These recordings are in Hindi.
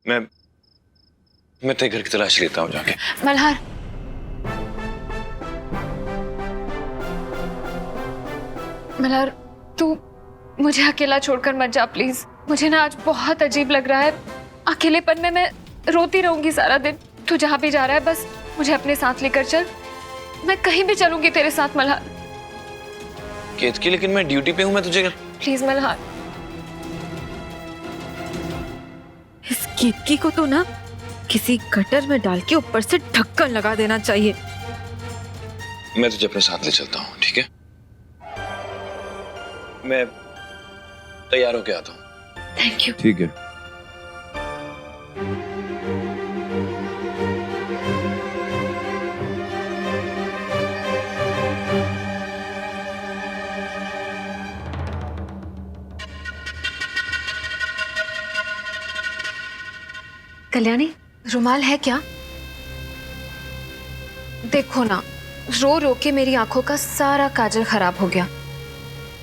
मैं तेरे घर की तलाश लेता हूँ जाके। मल्हार, मल्हार तू मुझे अकेला छोड़कर मत जा प्लीज। मुझे ना आज बहुत अजीब लग रहा है। अकेलेपन में मैं रोती रहूंगी सारा दिन। तू जहाँ भी जा रहा है बस मुझे अपने साथ लेकर चल। मैं कहीं भी चलूंगी तेरे साथ मल्हार। केतकी, लेकिन मैं ड्यूटी पे हूँ, मैं तुझे प्लीज मल्हार। इस केतकी को तो ना किसी गटर में डाल के ऊपर से ढक्कन लगा देना चाहिए। मैं तुझे अपने साथ ले चलता हूँ, ठीक है? मैं तैयार होके आता हूँ। Thank you. ठीक है। कल्याणी, रुमाल है क्या? देखो ना, रो रो के मेरी आंखों का सारा काजल खराब हो गया।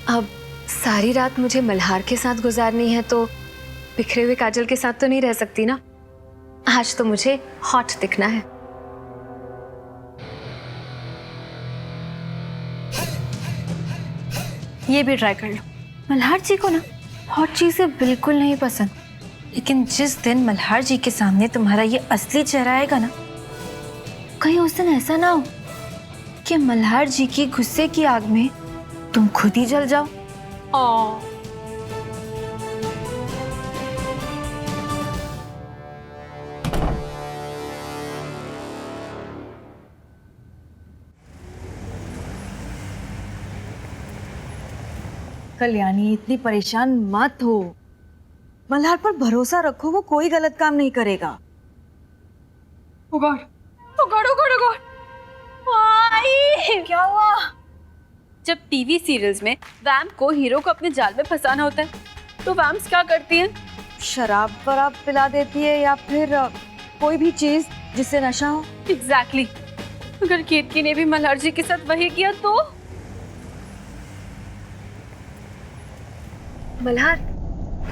अब सारी रात मुझे मल्हार के साथ गुजारनी है तो बिखरे हुए काजल के साथ तो नहीं रह सकती ना। आज तो मुझे हॉट दिखना है। ये भी ट्राई कर लो। मल्हार जी को ना हॉट चीजें बिल्कुल नहीं पसंद, लेकिन जिस दिन मल्हार जी के सामने तुम्हारा ये असली चेहरा आएगा ना, कहीं उस दिन ऐसा ना हो कि मल्हार जी की गुस्से की आग में तुम खुद ही जल जाओ। कल्याणी, इतनी परेशान मत हो। मल्हार पर भरोसा रखो, वो कोई गलत काम नहीं करेगा। ओ गॉड, ओ गॉड, ओ गॉड, ओ गॉड। क्या हुआ? जब टीवी सीरियल्स में वैम्प को हीरो को अपने जाल में फंसाना होता है तो वैम्प्स क्या करती हैं? शराब वराब पिला देती है या फिर कोई भी चीज जिससे नशा हो। एग्जैक्टली। अगर केतकी ने भी मल्हार जी के साथ वही किया तो? मल्हार,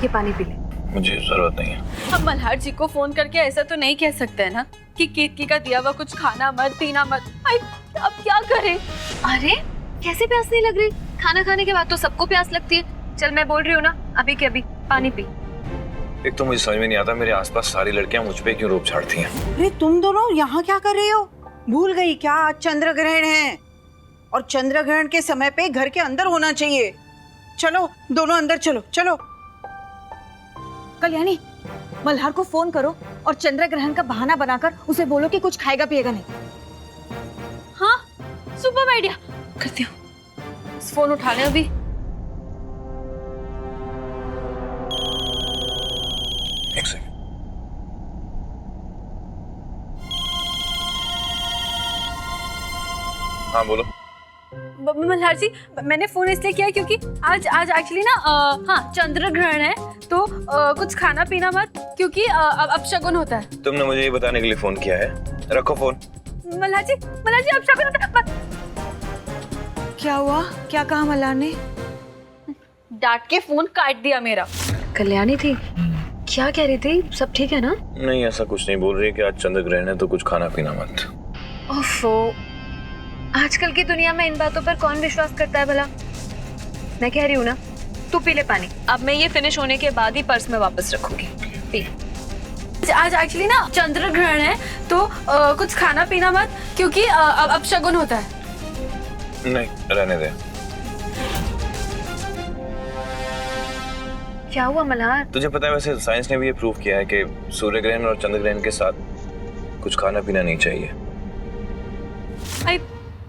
ये पानी पी ले। मुझे जरूरत नहीं है। हम मल्हार जी को फोन करके ऐसा तो नहीं कह सकते हैं ना कि केतकी का दिया हुआ कुछ खाना मत, पीना मत। अब क्या करें? अरे कैसे प्यास नहीं लग रही? खाना खाने के बाद तो सबको प्यास लगती है। चल मैं बोल रही हूँ ना, अभी के अभी पानी पी। एक तो मुझे समझ में नहीं आता, मेरे आसपास सारी लड़कियां मुझ पे क्यों रूप झाड़ती हैं। अरे तुम दोनों यहाँ क्या कर रही हो? भूल गई क्या आज चंद्र ग्रहण है? और चंद्र ग्रहण के समय पे घर के अंदर होना चाहिए। चलो दोनों अंदर चलो। चलो कल्याणी, मल्हार को फोन करो और चंद्र ग्रहण का बहाना बनाकर उसे बोलो कि कुछ खाएगा पिएगा नहीं। हाँ, सुपर आइडिया। करती हूँ। फोन उठा ले अभी। एक सेकंड। हाँ बोलो। मल्हार जी, मैंने फोन इसलिए किया क्योंकि आज एक्चुअली ना हाँ चंद्र ग्रहण है तो कुछ खाना पीना मत, क्योंकि अब शगुन होता है। तुमने मुझे ये बताने के लिए फोन किया है? रखो फोन। मल्हार जी अब शगुन होता है। क्या हुआ? क्या कहा मल्हार ने? डांट के फोन काट दिया मेरा। कल्याणी थी, क्या कह रही थी? सब ठीक है ना? नहीं, ऐसा कुछ नहीं बोल रही कि आज चंद्र ग्रहण है तो कुछ खाना पीना मत। ओफो, आजकल की दुनिया में इन बातों पर कौन विश्वास करता है भला? मैं कह रही हूँ ना, तू पी ले पानी। अब मैं ये फिनिश होने के बाद ही पर्स में वापस रखूंगी। पी। आज एक्चुअली ना चंद्र ग्रहण है तो कुछ खाना पीना मत, क्योंकि अब शगुन होता है। नहीं, रहने दे। क्या हुआ मल्हार? तुझे पता है वैसे साइंस ने भी ये प्रूव किया है कि सूर्य ग्रहण और चंद्र ग्रहण के साथ कुछ खाना पीना नहीं चाहिए।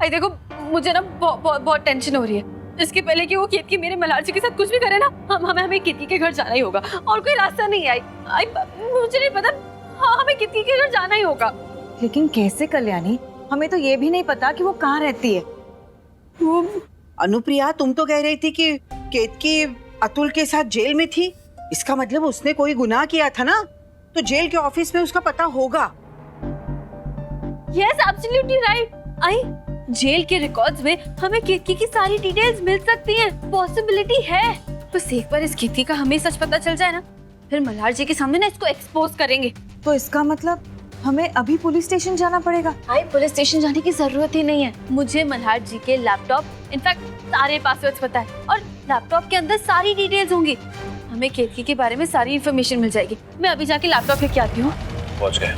आई देखो, मुझे ना बहुत टेंशन हो रही है। इसके पहले कि वो केतकी मेरे मल्हार जी के साथ कुछ भी करे ना, हमें केतकी के घर जाना ही होगा और कोई रास्ता नहीं आई। मुझे नहीं पता। हाँ, हमें केतकी के घर जाना ही होगा। लेकिन कैसे कल्याणी? हमें तो ये भी नहीं पता कि वो कहाँ रहती है। वो अनुप्रिया, तुम तो कह रही थी कि केतकी अतुल के साथ जेल में थी। इसका मतलब उसने कोई गुनाह किया था ना, तो जेल के ऑफिस में उसका पता होगा। Yes, absolutely right. आई जेल के रिकॉर्ड्स में हमें केतकी की सारी डिटेल्स मिल सकती हैं। पॉसिबिलिटी है। बस एक बार इस केतकी का हमें सच पता चल जाए ना, फिर मल्हार जी के सामने ना इसको एक्सपोज करेंगे। तो इसका मतलब हमें अभी पुलिस स्टेशन जाना पड़ेगा? भाई पुलिस स्टेशन जाने की जरूरत ही नहीं है। मुझे मल्हार जी के लैपटॉप इनफैक्ट सारे पासवर्ड्स पता है और लैपटॉप के अंदर सारी डिटेल्स होंगी। हमें केतकी के बारे में सारी इन्फॉर्मेशन मिल जाएगी। मैं अभी जाके लैपटॉप लेके आती हूँ। पहुंच गए।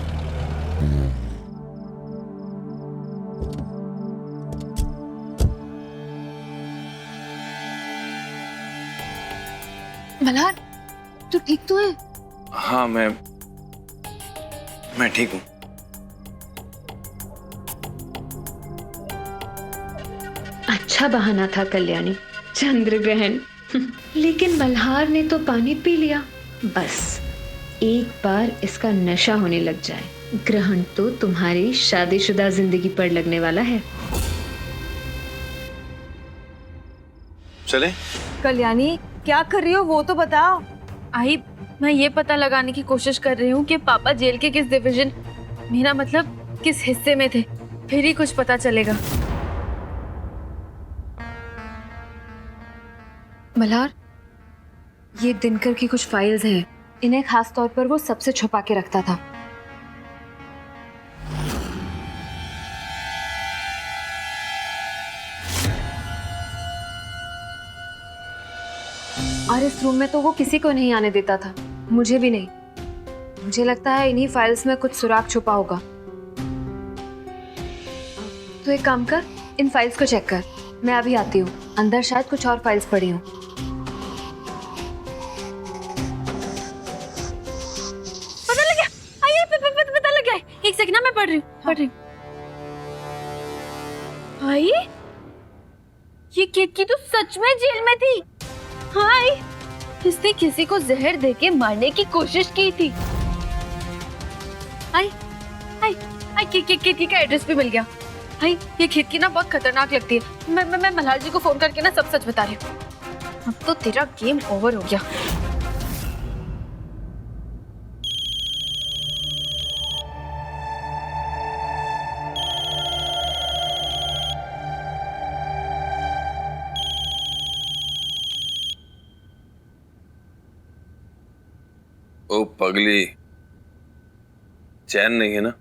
मल्हार तू ठीक तो है? हाँ मैं ठीक हूँ। अच्छा बहाना था कल्याणी, चंद्र ग्रहण। लेकिन मल्हार ने तो पानी पी लिया। बस एक बार इसका नशा होने लग जाए, ग्रहण तो तुम्हारी शादीशुदा जिंदगी पर लगने वाला है। चले? कल्याणी क्या कर रही हो वो तो बताओ। आई मैं ये पता लगाने की कोशिश कर रही हूँ कि पापा जेल के किस डिवीजन, मेरा मतलब किस हिस्से में थे, फिर ही कुछ पता चलेगा। मल्हार, ये दिनकर की कुछ फाइल्स हैं। इन्हें खास तौर पर वो सबसे छुपा के रखता था। और इस रूम में तो वो किसी को नहीं आने देता था, मुझे भी नहीं। मुझे लगता है इन्हीं फाइल्स में कुछ सुराग छुपा होगा। तो एक काम कर, इन फाइल्स को चेक कर। मैं अभी आती हूँ। अंदर शायद कुछ और फाइल्स पड़ी हूँ। पता लग गया। आइए पता लग गया। एक सेकंड ना, मैं पढ़ रही हूँ। आई ये केतकी तो सच में जेल में थी। हाय इसने किसी को जहर देके मारने की कोशिश की थी। आई आई आई केतकी का एड्रेस भी मिल गया। हाय ये केतकी ना बहुत खतरनाक लगती है। मैं मल्हार जी को फोन करके ना सब सच बता रही हूँ। अब तो तेरा गेम ओवर हो गया। ओ पगली, चैन नहीं है ना?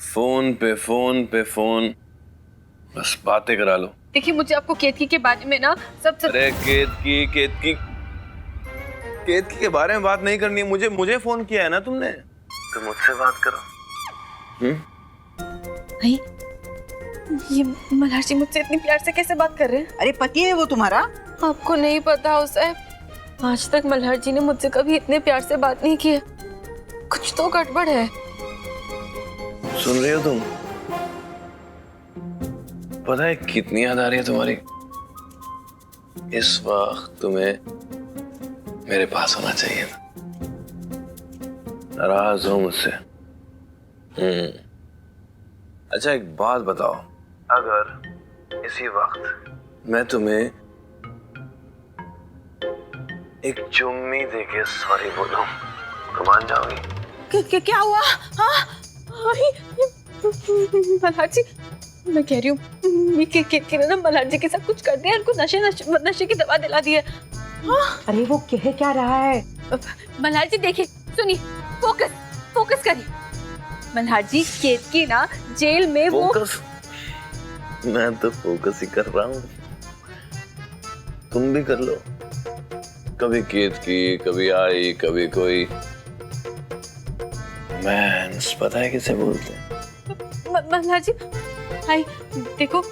फोन पे फोन, बस बातें करा लो। देखिए मुझे आपको केतकी के बारे में ना सब अरे केतकी के बारे में बात नहीं करनी है। मुझे फोन किया है ना तुमने, तो मुझसे बात करो। नहीं, ये मल्हार जी मुझसे इतनी प्यार से कैसे बात कर रहे हैं? अरे पति है वो तुम्हारा? आपको नहीं पता उसे, आज तक मल्हार जी ने मुझसे कभी इतने प्यार से बात नहीं की है। कुछ तो गड़बड़ है। सुन रही हो तुम? पता है कितनी याद आ रही है तुम्हारी? इस वक्त तुम्हें मेरे पास होना चाहिए था। नाराज हो मुझसे? अच्छा एक बात बताओ, अगर इसी वक्त मैं तुम्हें एक चुम्मी देके सॉरी बोलूं तो मान जाओगी? क्या हुआ? हाँ? मल्हार जी मैं कह रही हूँ ये केतकी ने ना मल्हार जी के साथ कुछ कर दिया, उनको नशे की दवा दिला दी है। हाँ? अरे वो कह क्या रहा है? मल्हार जी देखिए, सुनिए, फोकस करिए। मल्हार जी केतकी ना जेल में फोकस? मैं तो फोकस ही कर रहा हूँ, तुम भी कर लो। कभी केतकी, कभी आई, कभी कोई। मैंस पता है किसे बोलते हैं? मल्हार जी हाय देखो,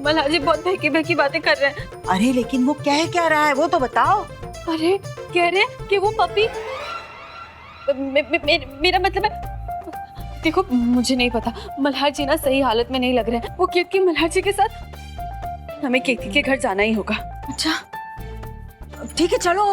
मल्हार जी बहुत बहकी बातें कर रहे हैं। अरे लेकिन वो कह क्या रहा है वो तो बताओ। अरे कह रहे हैं कि वो पपी मेरा मतलब है, देखो मुझे नहीं पता, मल्हार जी ना सही हालत में नहीं लग रहे हैं। वो केतकी मल्हार जी के साथ, हमें केतकी के घर जाना ही होगा। अच्छा ठीक है चलो।